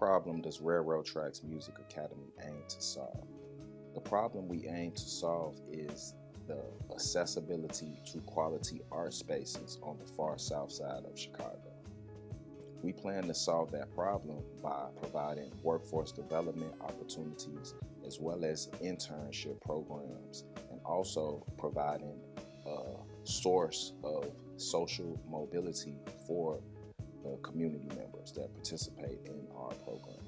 problem does Railroad Tracks Music Academy aim to solve? The problem we aim to solve is the accessibility to quality art spaces on the far south side of Chicago. We plan to solve that problem by providing workforce development opportunities as well as internship programs, and also providing a source of social mobility for the community members that participate in our program.